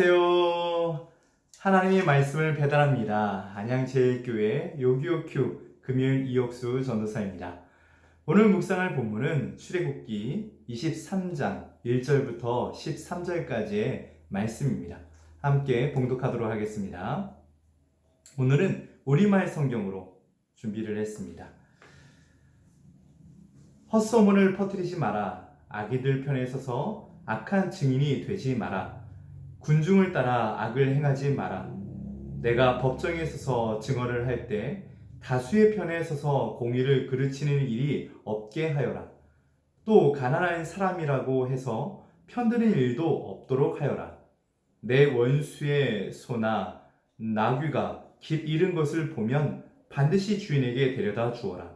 안녕하세요. 하나님의 말씀을 배달합니다. 안양제일교회 요기요큐 금요일 이옥수 전도사입니다. 오늘 묵상할 본문은 출애굽기 23장 1절부터 13절까지의 말씀입니다. 함께 봉독하도록 하겠습니다. 오늘은 우리말 성경으로 준비를 했습니다. 헛소문을 퍼뜨리지 마라. 악이들 편에 서서 악한 증인이 되지 마라. 군중을 따라 악을 행하지 마라. 내가 법정에 서서 증언을 할 때 다수의 편에 서서 공의를 그르치는 일이 없게 하여라. 또 가난한 사람이라고 해서 편드는 일도 없도록 하여라. 내 원수의 소나 나귀가 길 잃은 것을 보면 반드시 주인에게 데려다 주어라.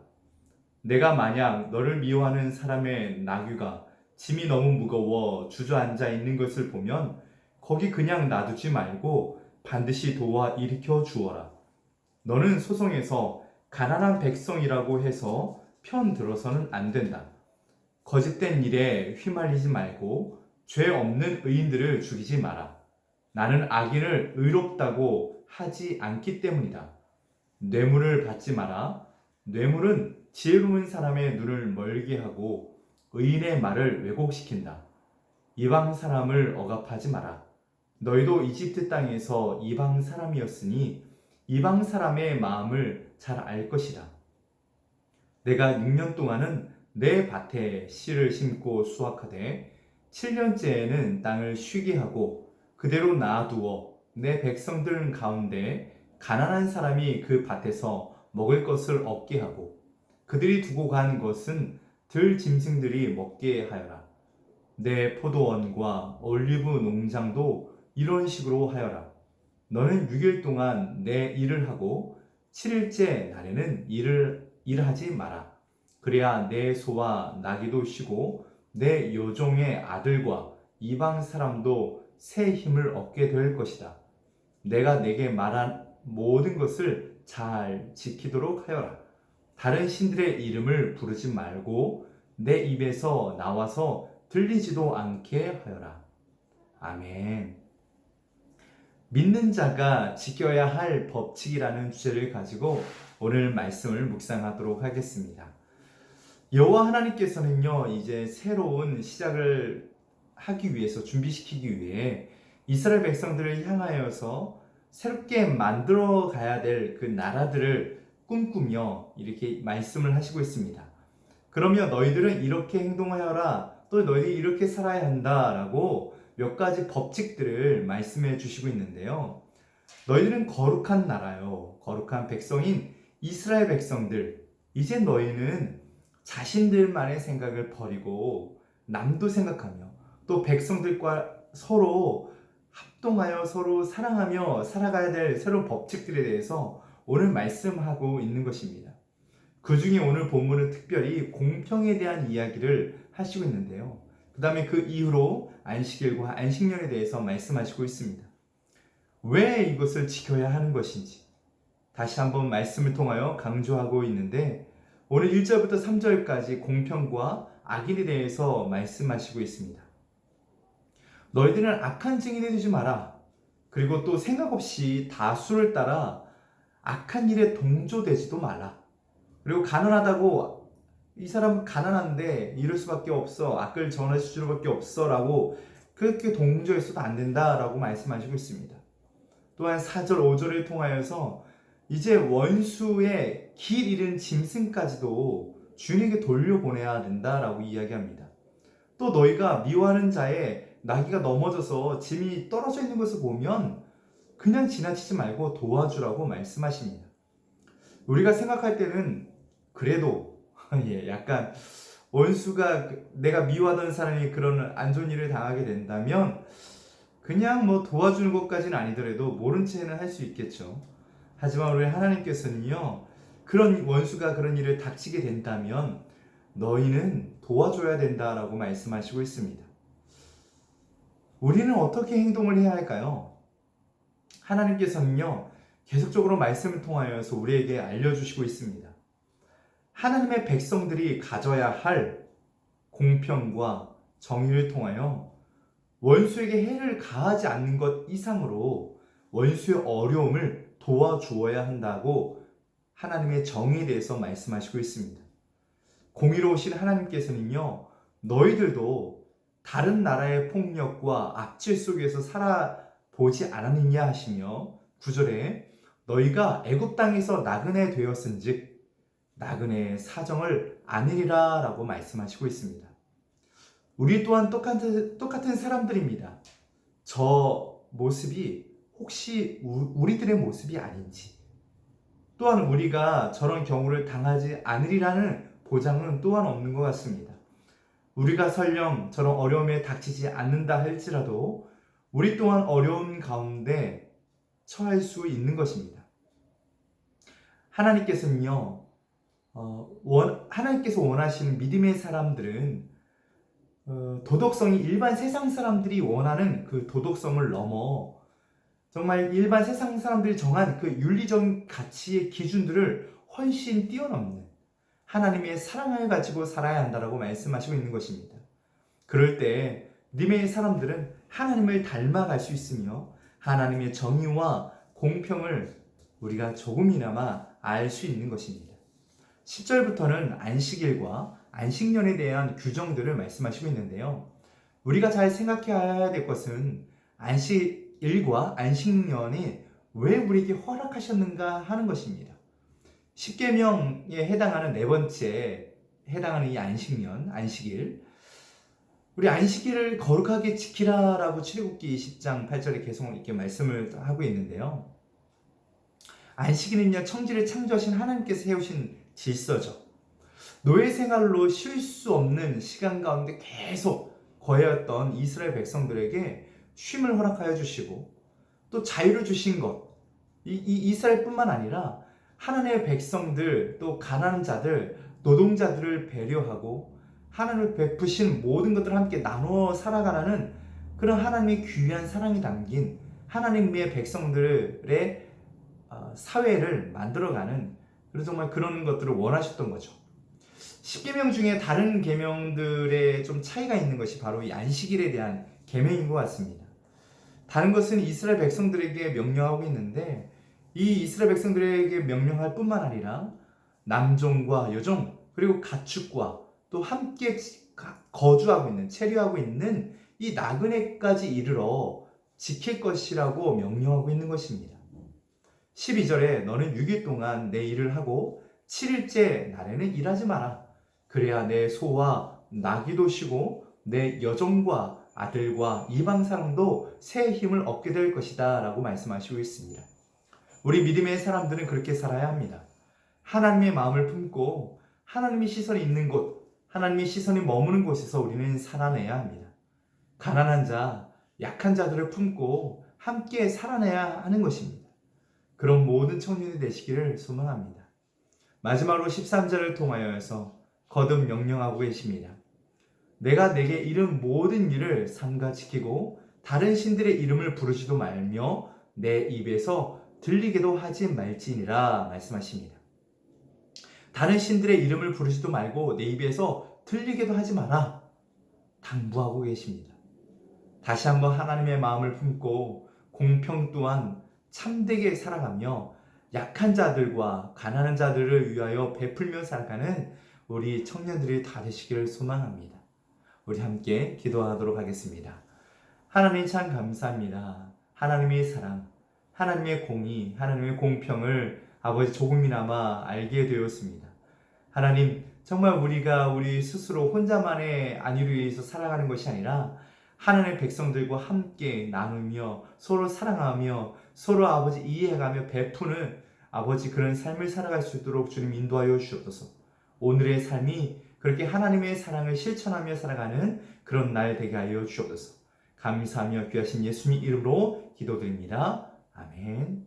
내가 만약 너를 미워하는 사람의 나귀가 짐이 너무 무거워 주저앉아 있는 것을 보면 거기 그냥 놔두지 말고 반드시 도와 일으켜 주어라. 너는 소송에서 가난한 백성이라고 해서 편 들어서는 안 된다. 거짓된 일에 휘말리지 말고 죄 없는 의인들을 죽이지 마라. 나는 악인을 의롭다고 하지 않기 때문이다. 뇌물을 받지 마라. 뇌물은 지혜로운 사람의 눈을 멀게 하고 의인의 말을 왜곡시킨다. 이방 사람을 억압하지 마라. 너희도 이집트 땅에서 이방 사람이었으니 이방 사람의 마음을 잘 알 것이다. 내가 6년 동안은 내 밭에 씨를 심고 수확하되 7년째에는 땅을 쉬게 하고 그대로 놔두어 내 백성들 가운데 가난한 사람이 그 밭에서 먹을 것을 얻게 하고 그들이 두고 간 것은 들 짐승들이 먹게 하여라. 내 포도원과 올리브 농장도 이런 식으로 하여라. 너는 6일 동안 내 일을 하고 7일째 날에는 일하지 마라. 그래야 내 소와 나귀도 쉬고 내 요종의 아들과 이방 사람도 새 힘을 얻게 될 것이다. 내가 내게 말한 모든 것을 잘 지키도록 하여라. 다른 신들의 이름을 부르지 말고 내 입에서 나와서 들리지도 않게 하여라. 아멘. 믿는 자가 지켜야 할 법칙이라는 주제를 가지고 오늘 말씀을 묵상하도록 하겠습니다. 여호와 하나님께서는요, 이제 새로운 시작을 하기 위해서 준비시키기 위해 이스라엘 백성들을 향하여서 새롭게 만들어 가야 될 그 나라들을 꿈꾸며 이렇게 말씀을 하시고 있습니다. 그러면 너희들은 이렇게 행동하여라, 또 너희들이 이렇게 살아야 한다라고 몇 가지 법칙들을 말씀해 주시고 있는데요. 너희들은 거룩한 나라요, 거룩한 백성인 이스라엘 백성들, 이제 너희는 자신들만의 생각을 버리고 남도 생각하며 또 백성들과 서로 합동하여 서로 사랑하며 살아가야 될 새로운 법칙들에 대해서 오늘 말씀하고 있는 것입니다. 그 중에 오늘 본문은 특별히 공평에 대한 이야기를 하시고 있는데요. 그 다음에 그 이후로 안식일과 안식년에 대해서 말씀하시고 있습니다. 왜 이것을 지켜야 하는 것인지 다시 한번 말씀을 통하여 강조하고 있는데 오늘 1절부터 3절까지 공평과 악인에 대해서 말씀하시고 있습니다. 너희들은 악한 증인이 되지 마라. 그리고 또 생각 없이 다수를 따라 악한 일에 동조되지도 말라. 그리고 가난하다고 이 사람은 가난한데 이럴 수밖에 없어, 악을 전할 수밖에 없어 라고 그렇게 동조해서도 안 된다라고 말씀하시고 있습니다. 또한 4절 5절을 통하여서 이제 원수의 길 잃은 짐승까지도 주인에게 돌려보내야 된다라고 이야기합니다. 또 너희가 미워하는 자의 나귀가 넘어져서 짐이 떨어져 있는 것을 보면 그냥 지나치지 말고 도와주라고 말씀하십니다. 우리가 생각할 때는 그래도 약간 원수가 내가 미워하던 사람이 그런 안 좋은 일을 당하게 된다면 그냥 뭐 도와주는 것까지는 아니더라도 모른 채는 할 수 있겠죠. 하지만 우리 하나님께서는요, 그런 원수가 그런 일을 닥치게 된다면 너희는 도와줘야 된다라고 말씀하시고 있습니다. 우리는 어떻게 행동을 해야 할까요? 하나님께서는요, 계속적으로 말씀을 통하여서 우리에게 알려주시고 있습니다. 하나님의 백성들이 가져야 할 공평과 정의를 통하여 원수에게 해를 가하지 않는 것 이상으로 원수의 어려움을 도와주어야 한다고 하나님의 정의에 대해서 말씀하시고 있습니다. 공의로우신 하나님께서는요, 너희들도 다른 나라의 폭력과 악질 속에서 살아보지 않았느냐 하시며 9절에 너희가 애굽 땅에서 나그네 되었은즉 나그네의 사정을 아느리라 라고 말씀하시고 있습니다. 우리 또한 똑같은 사람들입니다. 저 모습이 혹시 우리들의 모습이 아닌지, 또한 우리가 저런 경우를 당하지 않으리라는 보장은 또한 없는 것 같습니다. 우리가 설령 저런 어려움에 닥치지 않는다 할지라도 우리 또한 어려운 가운데 처할 수 있는 것입니다. 하나님께서는요, 하나님께서 원하시는 믿음의 사람들은 도덕성이 일반 세상 사람들이 원하는 그 도덕성을 넘어 정말 일반 세상 사람들이 정한 그 윤리적 가치의 기준들을 훨씬 뛰어넘는 하나님의 사랑을 가지고 살아야 한다라고 말씀하시고 있는 것입니다. 그럴 때 믿음의 사람들은 하나님을 닮아갈 수 있으며 하나님의 정의와 공평을 우리가 조금이나마 알 수 있는 것입니다. 10절부터는 안식일과 안식년에 대한 규정들을 말씀하시고 있는데요. 우리가 잘 생각해야 될 것은 안식일과 안식년이 왜 우리에게 허락하셨는가 하는 것입니다. 십계명에 해당하는 네 번째 해당하는 이 안식년, 안식일, 우리 안식일을 거룩하게 지키라라고 출애굽기 20장 8절에 계속 이렇게 말씀을 하고 있는데요. 안식일은요, 청지를 창조하신 하나님께서 세우신 질서죠. 노예 생활로 쉴 수 없는 시간 가운데 계속 거해였던 이스라엘 백성들에게 쉼을 허락하여 주시고 또 자유를 주신 것, 이스라엘뿐만 아니라 하나님의 백성들, 또 가난한 자들, 노동자들을 배려하고 하나님을 베푸신 모든 것들을 함께 나누어 살아가라는 그런 하나님의 귀한 사랑이 담긴 하나님의 백성들의 사회를 만들어가는, 그래서 정말 그런 것들을 원하셨던 거죠. 10계명 중에 다른 계명들에 좀 차이가 있는 것이 바로 이 안식일에 대한 계명인 것 같습니다. 다른 것은 이스라엘 백성들에게 명령하고 있는데 이 이스라엘 백성들에게 명령할 뿐만 아니라 남종과 여종 그리고 가축과 또 함께 거주하고 있는, 체류하고 있는 이 나그네까지 이르러 지킬 것이라고 명령하고 있는 것입니다. 12절에 너는 6일 동안 내 일을 하고 7일째 날에는 일하지 마라. 그래야 내 소와 나귀도 쉬고 내 여종과 아들과 이방 사람도 새 힘을 얻게 될 것이다 라고 말씀하시고 있습니다. 우리 믿음의 사람들은 그렇게 살아야 합니다. 하나님의 마음을 품고 하나님의 시선이 있는 곳, 하나님의 시선이 머무는 곳에서 우리는 살아내야 합니다. 가난한 자, 약한 자들을 품고 함께 살아내야 하는 것입니다. 그런 모든 청년이 되시기를 소망합니다. 마지막으로 13절을 통하여서 거듭 명령하고 계십니다. 내가 내게 이른 모든 일을 삼가 지키고 다른 신들의 이름을 부르지도 말며 내 입에서 들리게도 하지 말지니라 말씀하십니다. 다른 신들의 이름을 부르지도 말고 내 입에서 들리게도 하지 마라 당부하고 계십니다. 다시 한번 하나님의 마음을 품고 공평 또한 참되게 살아가며 약한 자들과 가난한 자들을 위하여 베풀며 살아가는 우리 청년들이 다 되시기를 소망합니다. 우리 함께 기도하도록 하겠습니다. 하나님 참 감사합니다. 하나님의 사랑, 하나님의 공의, 하나님의 공평을 아버지 조금이나마 알게 되었습니다. 하나님, 정말 우리가 우리 스스로 혼자만의 안위를 위해서 살아가는 것이 아니라 하나님의 백성들과 함께 나누며 서로 사랑하며 서로 아버지 이해해가며 베푸는 아버지 그런 삶을 살아갈 수 있도록 주님 인도하여 주옵소서. 오늘의 삶이 그렇게 하나님의 사랑을 실천하며 살아가는 그런 날 되게 하여 주옵소서. 감사하며 귀하신 예수님 이름으로 기도드립니다. 아멘.